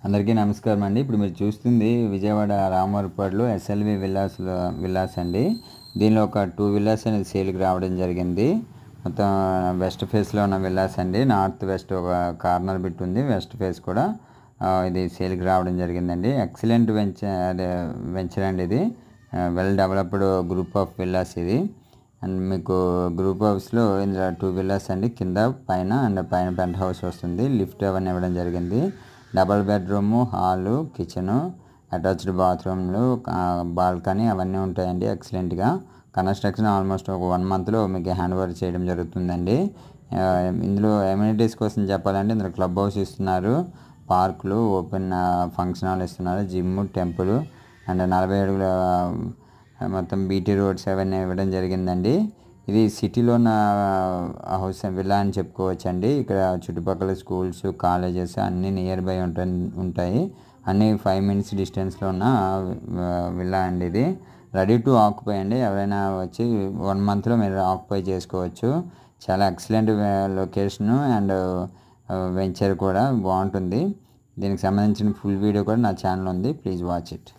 అందరికీ నమస్కారం అండి. ఇప్పుడు మీరు చూస్తుంది విజయవాడ రామవరపాడులో ఎస్ఎల్వి విల్లాస్ అండి. దీనిలో ఒక 2 విల్లాస్ అనేది సేల్కి రావడం జరిగింది. మొత్తం వెస్ట్ ఫేస్లో ఉన్న విల్లాస్ అండి. నార్త్ వెస్ట్ ఒక కార్నర్ బిట్ ఉంది, వెస్ట్ ఫేస్ కూడా ఇది సేల్కి రావడం జరిగిందండి. ఎక్సలెంట్ వెంచర్ అండి ఇది. Well developed group of villas ఇది. అండ్ మీకు గ్రూప్ హౌస్లో ఇందులో 2 విల్లాస్ అండి. కింద పైన అండ్ పైన పెంట్ హౌస్ వస్తుంది. లిఫ్ట్ అవన్నీ ఇవ్వడం జరిగింది. Double bedroom, hall, kitchen, attached బాత్రూమ్లు, బాల్కనీ అవన్నీ ఉంటాయండి. ఎక్సలెంట్గా కన్స్ట్రక్షన్ ఆల్మోస్ట్ ఒక 1 మంత్లో మీకు హ్యాండ్ ఓవర్ చేయడం జరుగుతుందండి. ఇందులో ఎమ్యూనిటీస్ కోసం చెప్పాలంటే ఇందులో క్లబ్ హౌస్ ఇస్తున్నారు, పార్కులు, ఓపెన్ ఫంక్షన్ హాల్ ఇస్తున్నారు, జిమ్, టెంపుల్ అండ్ 40 అడుగుల మొత్తం బీటీ రోడ్స్ అవన్నీ ఇవ్వడం జరిగిందండి. ఇది సిటీలో ఉన్న హౌస్ విల్లా అని చెప్పుకోవచ్చండి. ఇక్కడ చుట్టుపక్కల స్కూల్స్, కాలేజెస్ అన్నీ నియర్ బై ఉంటాయి. అన్నీ 5 మినిట్స్ డిస్టెన్స్లో ఉన్న విల్లా అండి. ఇది రెడీ టు ఆక్యుపై అండి. ఎవరైనా వచ్చి 1 మంత్లో మీరు ఆక్యుపై చేసుకోవచ్చు. చాలా ఎక్సలెంట్ లొకేషను అండ్ వెంచర్ కూడా బాగుంటుంది. దీనికి సంబంధించిన ఫుల్ వీడియో కూడా నా ఛానల్ ఉంది, ప్లీజ్ వాచ్ ఇట్.